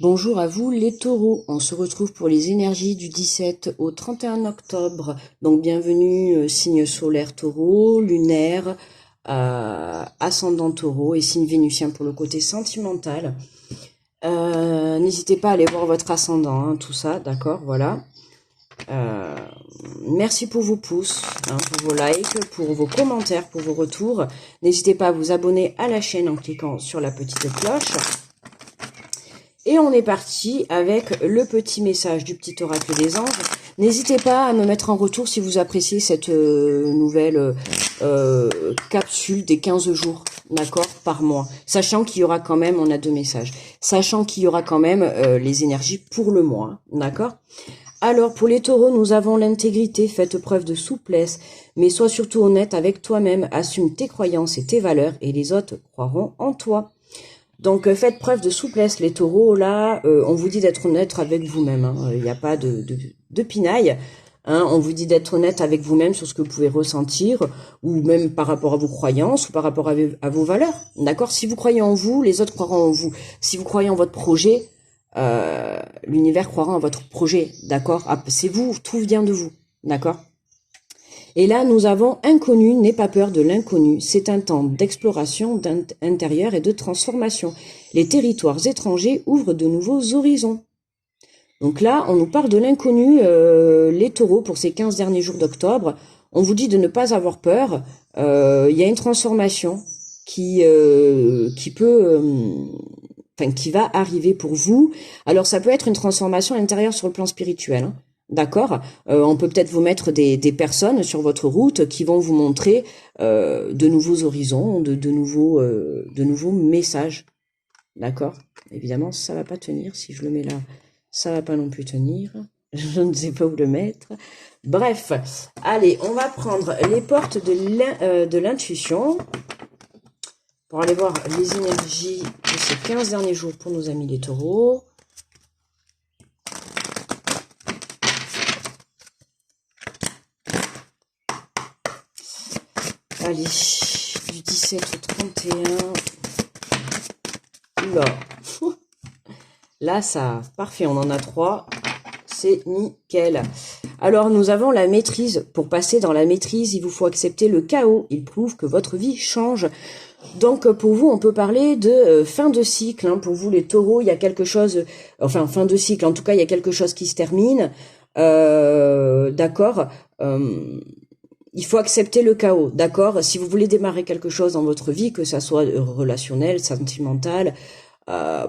Bonjour à vous les taureaux, on se retrouve pour les énergies du 17 au 31 octobre. Donc bienvenue signe solaire taureau, lunaire, ascendant taureau et signe vénusien pour le côté sentimental. N'hésitez pas à aller voir votre ascendant, hein, tout ça, d'accord, voilà. Merci pour vos pouces, hein, pour vos likes, pour vos commentaires, pour vos retours. N'hésitez pas à vous abonner à la chaîne en cliquant sur la petite cloche. Et on est parti avec le petit message du petit oracle des anges. N'hésitez pas à me mettre en retour si vous appréciez cette nouvelle capsule des 15 jours, d'accord, par mois. Sachant qu'il y aura quand même, on a 2 messages, sachant qu'il y aura quand même les énergies pour le mois, d'accord. Alors, pour les taureaux, nous avons l'intégrité, faites preuve de souplesse, mais sois surtout honnête avec toi-même, assume tes croyances et tes valeurs, et les autres croiront en toi. Donc faites preuve de souplesse les taureaux, là on vous dit d'être honnête avec vous-même, hein. Il n'y a pas de pinaille, hein. On vous dit d'être honnête avec vous-même sur ce que vous pouvez ressentir, ou même par rapport à vos croyances, ou par rapport à vos valeurs, d'accord. Si vous croyez en vous, les autres croiront en vous. Si vous croyez en votre projet, l'univers croira en votre projet, d'accord. C'est vous, tout vient de vous, d'accord. Et là, nous avons inconnu, n'aie pas peur de l'inconnu. C'est un temps d'exploration intérieure et de transformation. Les territoires étrangers ouvrent de nouveaux horizons. Donc là, on nous parle de l'inconnu, les taureaux, pour ces 15 derniers jours d'octobre. On vous dit de ne pas avoir peur. Il y a une transformation qui peut... Enfin, qui va arriver pour vous. Alors, ça peut être une transformation intérieure sur le plan spirituel, hein. D'accord. On peut peut-être vous mettre des personnes sur votre route qui vont vous montrer de nouveaux horizons, de nouveaux messages. D'accord. Évidemment, ça va pas tenir. Si je le mets là, ça va pas non plus tenir. Je ne sais pas où le mettre. Bref, allez, on va prendre les portes de l'intuition pour aller voir les énergies de ces 15 derniers jours pour nos amis les taureaux. Allez, du 17 au 31. Oula. Là, ça, parfait, on en a 3. C'est nickel. Alors, nous avons la maîtrise. Pour passer dans la maîtrise, il vous faut accepter le chaos. Il prouve que votre vie change. Donc, pour vous, on peut parler de fin de cycle, hein. Pour vous, les taureaux, il y a quelque chose... Enfin, fin de cycle, en tout cas, il y a quelque chose qui se termine. D'accord. Il faut accepter le chaos, d'accord. Si vous voulez démarrer quelque chose dans votre vie, que ça soit relationnel, sentimental,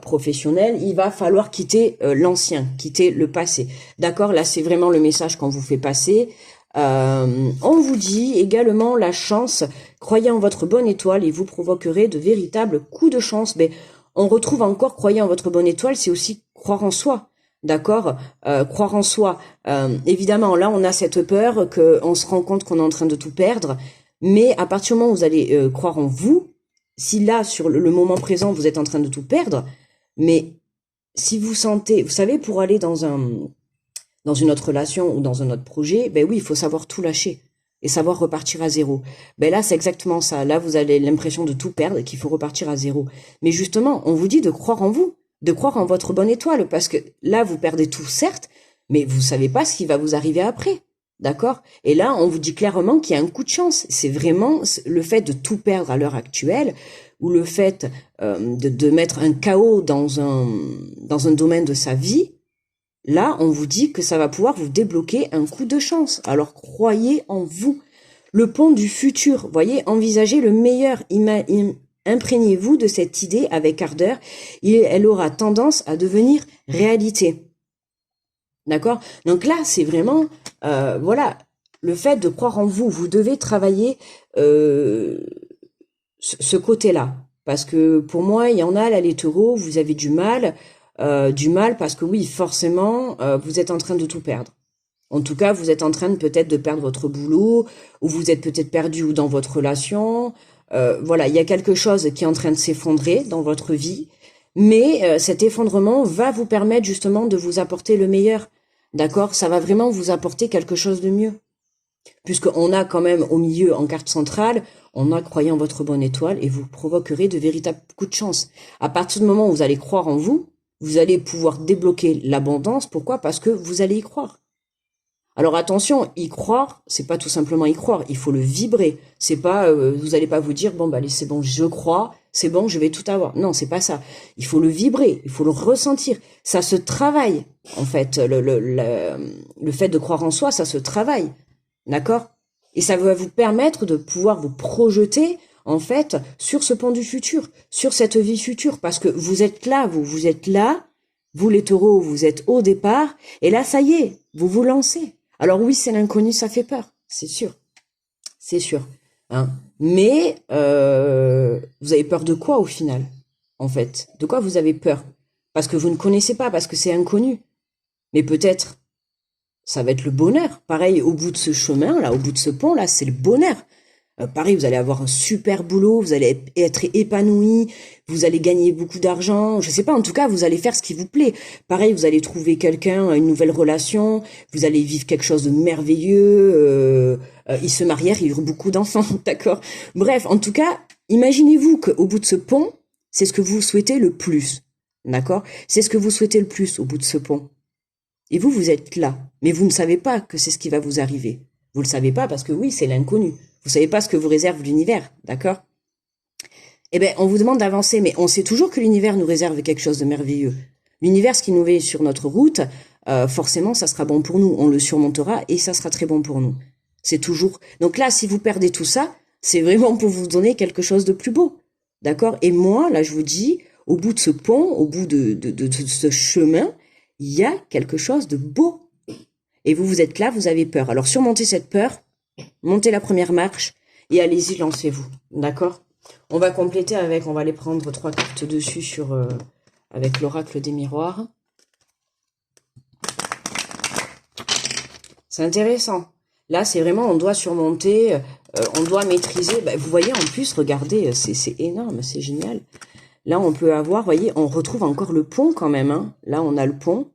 professionnel, il va falloir quitter l'ancien, quitter le passé, d'accord. Là, c'est vraiment le message qu'on vous fait passer. On vous dit également la chance. Croyez en votre bonne étoile et vous provoquerez de véritables coups de chance. Mais on retrouve encore croyez en votre bonne étoile, c'est aussi croire en soi. D'accord, croire en soi. Évidemment, là, on a cette peur qu'on se rend compte qu'on est en train de tout perdre. Mais à partir du moment où vous allez croire en vous, si là, sur le moment présent, vous êtes en train de tout perdre, mais si vous sentez, vous savez, pour aller dans une autre relation ou dans un autre projet, ben oui, il faut savoir tout lâcher et savoir repartir à zéro. Ben là, c'est exactement ça. Là, vous avez l'impression de tout perdre et qu'il faut repartir à zéro. Mais justement, on vous dit de croire en vous, de croire en votre bonne étoile, parce que là, vous perdez tout, certes, mais vous savez pas ce qui va vous arriver après. D'accord? Et là, on vous dit clairement qu'il y a un coup de chance. C'est vraiment le fait de tout perdre à l'heure actuelle, ou le fait de mettre un chaos dans un domaine de sa vie. Là, on vous dit que ça va pouvoir vous débloquer un coup de chance. Alors, croyez en vous. Le pont du futur, voyez, envisagez le meilleur. Imprégnez-vous de cette idée avec ardeur. Elle aura tendance à devenir réalité. D'accord? Donc là, c'est vraiment, voilà, le fait de croire en vous. Vous devez travailler ce côté-là. Parce que pour moi, il y en a, là, les taureaux, vous avez du mal parce que oui, forcément, vous êtes en train de tout perdre. En tout cas, vous êtes en train peut-être de perdre votre boulot, ou vous êtes peut-être perdu ou dans votre relation. Voilà, il y a quelque chose qui est en train de s'effondrer dans votre vie, mais cet effondrement va vous permettre justement de vous apporter le meilleur. D'accord? Ça va vraiment vous apporter quelque chose de mieux. Puisqu'on a quand même au milieu, en carte centrale, on a croyez en votre bonne étoile et vous provoquerez de véritables coups de chance. À partir du moment où vous allez croire en vous, vous allez pouvoir débloquer l'abondance. Pourquoi? Parce que vous allez y croire. Alors attention, y croire, c'est pas tout simplement y croire, il faut le vibrer. C'est pas, vous allez pas vous dire bon bah allez c'est bon, je crois, c'est bon, je vais tout avoir. Non, c'est pas ça. Il faut le vibrer, il faut le ressentir. Ça se travaille en fait. Le fait de croire en soi, ça se travaille, d'accord? Et ça va vous permettre de pouvoir vous projeter en fait sur ce pont du futur, sur cette vie future, parce que vous êtes là, vous êtes là, vous les taureaux, vous êtes au départ, et là ça y est, vous vous lancez. Alors oui, c'est l'inconnu, ça fait peur, c'est sûr, hein. Mais vous avez peur de quoi au final, en fait? De quoi vous avez peur? Parce que vous ne connaissez pas, parce que c'est inconnu. Mais peut-être, ça va être le bonheur. Pareil, au bout de ce chemin, là, au bout de ce pont, là, c'est le bonheur. Pareil, vous allez avoir un super boulot, vous allez être épanoui, vous allez gagner beaucoup d'argent, je sais pas, en tout cas, vous allez faire ce qui vous plaît. Pareil, vous allez trouver quelqu'un, une nouvelle relation, vous allez vivre quelque chose de merveilleux, ils se marièrent, ils eurent beaucoup d'enfants, d'accord? Bref, en tout cas, imaginez-vous qu'au bout de ce pont, c'est ce que vous souhaitez le plus, d'accord? C'est ce que vous souhaitez le plus au bout de ce pont. Et vous êtes là, mais vous ne savez pas que c'est ce qui va vous arriver. Vous le savez pas parce que oui, c'est l'inconnu. Vous savez pas ce que vous réserve l'univers, d'accord? Eh ben, on vous demande d'avancer, mais on sait toujours que l'univers nous réserve quelque chose de merveilleux. L'univers, ce qui nous met sur notre route, forcément, ça sera bon pour nous. On le surmontera et ça sera très bon pour nous. C'est toujours. Donc là, si vous perdez tout ça, c'est vraiment pour vous donner quelque chose de plus beau, d'accord? Et moi, là, je vous dis, au bout de ce pont, au bout de ce chemin, il y a quelque chose de beau. Et vous êtes là, vous avez peur. Alors surmontez cette peur, montez la première marche et allez-y, lancez-vous. D'accord? On va compléter avec, on va aller prendre 3 cartes dessus sur avec l'oracle des miroirs. C'est intéressant. Là, c'est vraiment, on doit surmonter, on doit maîtriser. Ben, vous voyez, en plus, regardez, c'est énorme, c'est génial. Là, on peut avoir, vous voyez, on retrouve encore le pont quand même. Hein. Là, on a le pont,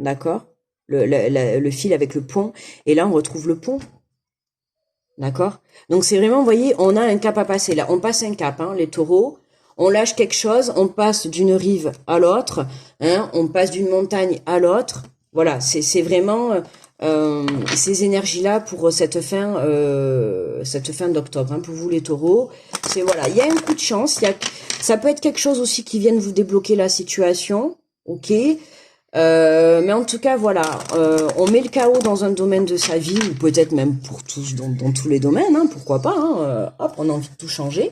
d'accord? Le fil avec le pont. Et là, on retrouve le pont. D'accord? Donc, c'est vraiment, vous voyez, on a un cap à passer. Là, on passe un cap, hein, les taureaux. On lâche quelque chose, on passe d'une rive à l'autre. Hein, on passe d'une montagne à l'autre. Voilà, c'est vraiment ces énergies-là pour cette fin d'octobre. Hein, pour vous, les taureaux. C'est, voilà, il y a un coup de chance. Ça peut être quelque chose aussi qui vienne vous débloquer la situation. Ok? Mais en tout cas, voilà, on met le chaos dans un domaine de sa vie, ou peut-être même pour tous, dans tous les domaines, hein, pourquoi pas, hein, hop, on a envie de tout changer.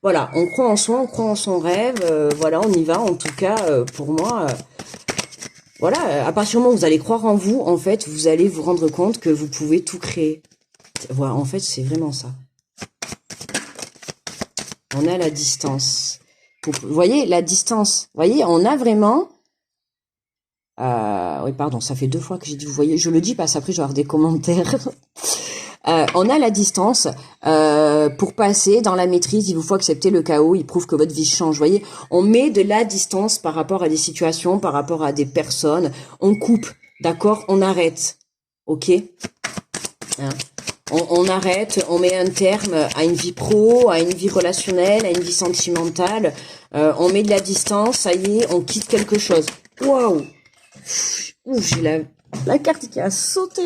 Voilà, on croit en soi, on croit en son rêve, voilà, on y va, en tout cas, pour moi, voilà, à partir du moment où vous allez croire en vous, en fait, vous allez vous rendre compte que vous pouvez tout créer. Voilà, en fait, c'est vraiment ça. On a la distance. Vous voyez, la distance, vous voyez, on a vraiment... oui, pardon, ça fait 2 fois que j'ai dit, vous voyez, je le dis parce qu'après je vais avoir des commentaires. On a la distance pour passer dans la maîtrise, il vous faut accepter le chaos, il prouve que votre vie change. Vous voyez, on met de la distance par rapport à des situations, par rapport à des personnes. On coupe, d'accord? On arrête, ok? Hein, on arrête, on met un terme à une vie pro, à une vie relationnelle, à une vie sentimentale. On met de la distance, ça y est, on quitte quelque chose. Waouh! Ouh, j'ai la carte qui a sauté.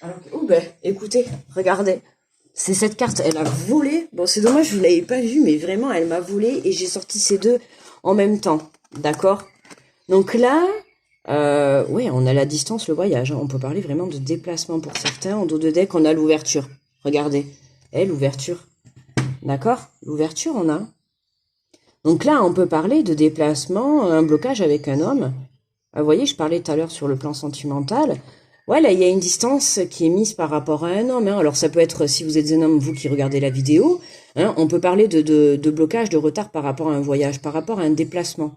Alors, oh ben, écoutez, regardez. C'est cette carte, elle a volé. Bon, c'est dommage, vous l'avez pas vue, mais vraiment, elle m'a volé et j'ai sorti ces deux en même temps. D'accord? Donc là, oui, on a la distance, le voyage. Hein. On peut parler vraiment de déplacement pour certains. En dos de deck, on a l'ouverture. Regardez. L'ouverture. D'accord? L'ouverture, on a. Donc là, on peut parler de déplacement, un blocage avec un homme. Vous voyez, je parlais tout à l'heure sur le plan sentimental. Ouais, là, il y a une distance qui est mise par rapport à un homme. Hein. Alors, ça peut être, si vous êtes un homme, vous qui regardez la vidéo, hein, on peut parler de blocage, de retard par rapport à un voyage, par rapport à un déplacement.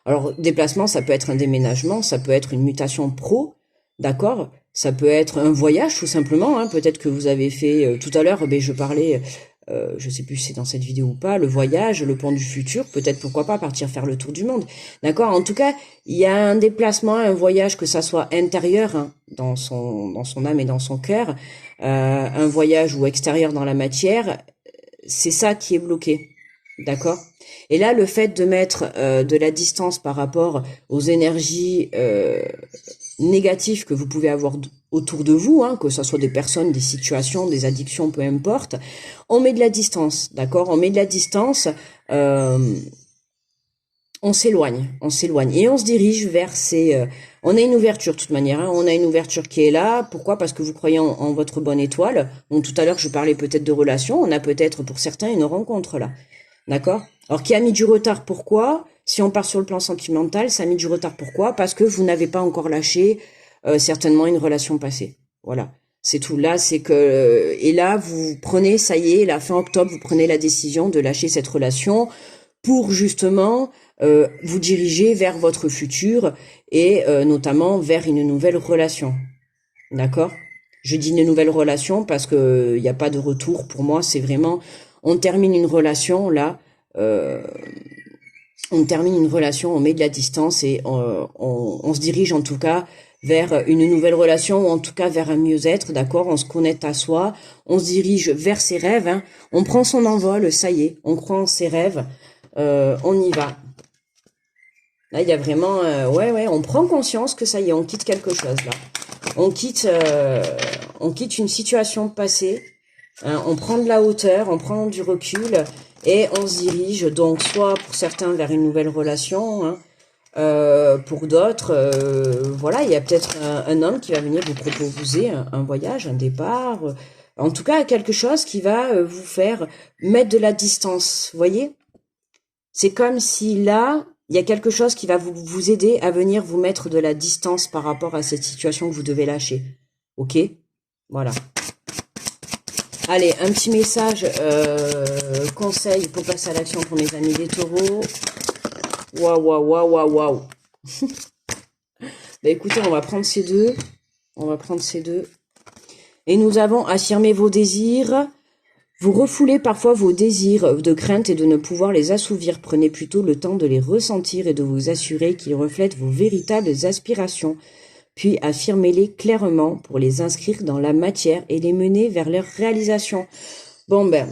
Alors, déplacement, ça peut être un déménagement, ça peut être une mutation pro, d'accord? Ça peut être un voyage, tout simplement. Hein. Peut-être que vous avez fait, tout à l'heure, je parlais... je sais plus si c'est dans cette vidéo ou pas, le voyage, le pont du futur, peut-être pourquoi pas partir faire le tour du monde. D'accord? En tout cas, il y a un déplacement, un voyage, que ça soit intérieur, hein, dans son âme et dans son cœur, un voyage ou extérieur dans la matière, c'est ça qui est bloqué. D'accord? Et là, le fait de mettre de la distance par rapport aux énergies négatives que vous pouvez avoir autour de vous, hein, que ce soit des personnes, des situations, des addictions, peu importe, on met de la distance, d'accord? On met de la distance, on s'éloigne, et on se dirige vers ces... on a une ouverture de toute manière, hein, on a une ouverture qui est là. Pourquoi? Parce que vous croyez en votre bonne étoile. Donc tout à l'heure, je parlais peut-être de relations. On a peut-être pour certains une rencontre là. D'accord? Alors qui a mis du retard, pourquoi? Si on part sur le plan sentimental, ça a mis du retard, pourquoi? Parce que vous n'avez pas encore lâché certainement une relation passée. Voilà. C'est tout. Là, c'est que... et là, vous prenez, ça y est, la fin octobre, vous prenez la décision de lâcher cette relation pour justement vous diriger vers votre futur et notamment vers une nouvelle relation. D'accord? Je dis une nouvelle relation parce que il n'y a pas de retour pour moi, c'est vraiment... On termine une relation, là, on termine une relation, on met de la distance et on se dirige en tout cas vers une nouvelle relation ou en tout cas vers un mieux-être, d'accord? On se connecte à soi, on se dirige vers ses rêves, hein. On prend son envol, ça y est, on croit en ses rêves, on y va. Là, il y a vraiment... ouais, on prend conscience que ça y est, on quitte quelque chose, là. On quitte une situation passée. Hein, on prend de la hauteur, on prend du recul et on se dirige donc soit pour certains vers une nouvelle relation, hein, pour d'autres, voilà, il y a peut-être un homme qui va venir vous proposer un voyage, un départ, en tout cas quelque chose qui va vous faire mettre de la distance, vous voyez? C'est comme si là, il y a quelque chose qui va vous aider à venir vous mettre de la distance par rapport à cette situation que vous devez lâcher. Ok? Voilà. Allez, un petit message, conseil pour passer à l'action pour mes amis des taureaux. Waouh. Bah écoutez, on va prendre ces deux. Et nous avons affirmé vos désirs. Vous refoulez parfois vos désirs de crainte et de ne pouvoir les assouvir. Prenez plutôt le temps de les ressentir et de vous assurer qu'ils reflètent vos véritables aspirations. Puis affirmez-les clairement pour les inscrire dans la matière et les mener vers leur réalisation. Bon ben,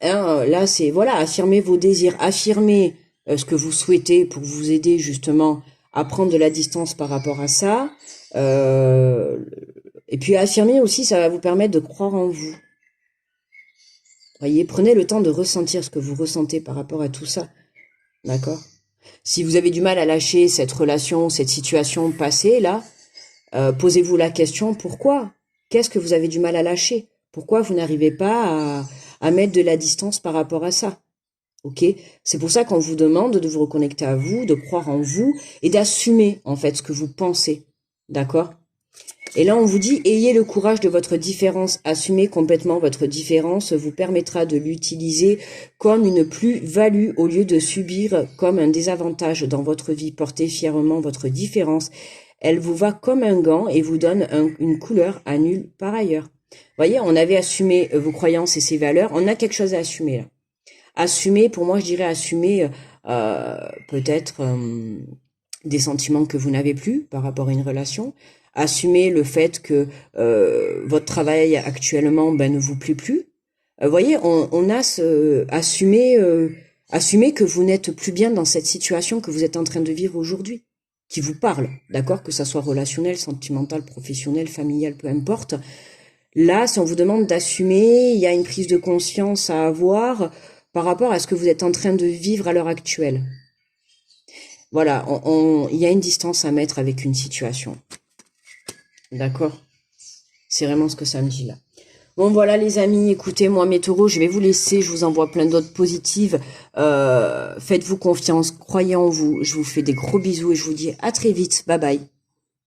hein, là c'est, voilà, affirmez vos désirs, affirmez ce que vous souhaitez pour vous aider justement à prendre de la distance par rapport à ça. Et puis affirmer aussi, ça va vous permettre de croire en vous. Voyez, prenez le temps de ressentir ce que vous ressentez par rapport à tout ça. D'accord? Si vous avez du mal à lâcher cette relation, cette situation passée, là, posez-vous la question, pourquoi? Qu'est-ce que vous avez du mal à lâcher? Pourquoi vous n'arrivez pas à mettre de la distance par rapport à ça? Ok? C'est pour ça qu'on vous demande de vous reconnecter à vous, de croire en vous et d'assumer, en fait, ce que vous pensez. D'accord? Et là, on vous dit, ayez le courage de votre différence. Assumez complètement votre différence vous permettra de l'utiliser comme une plus-value au lieu de subir comme un désavantage dans votre vie. Portez fièrement votre différence. Elle vous va comme un gant et vous donne une couleur à nulle par ailleurs. Voyez, on avait assumé vos croyances et ses valeurs. On a quelque chose à assumer là. Assumer, pour moi, je dirais assumer peut-être des sentiments que vous n'avez plus par rapport à une relation. Assumer le fait que votre travail actuellement ne vous plaît plus. Voyez, on a assumer que vous n'êtes plus bien dans cette situation que vous êtes en train de vivre aujourd'hui, qui vous parle, d'accord, que ça soit relationnel, sentimental, professionnel, familial, peu importe. Là, si on vous demande d'assumer, il y a une prise de conscience à avoir par rapport à ce que vous êtes en train de vivre à l'heure actuelle. Voilà, il y a une distance à mettre avec une situation. D'accord? C'est vraiment ce que ça me dit là. Bon voilà les amis, écoutez, moi mes taureaux, je vais vous laisser, je vous envoie plein d'autres positives. Faites-vous confiance, croyez en vous, je vous fais des gros bisous et je vous dis à très vite, bye bye.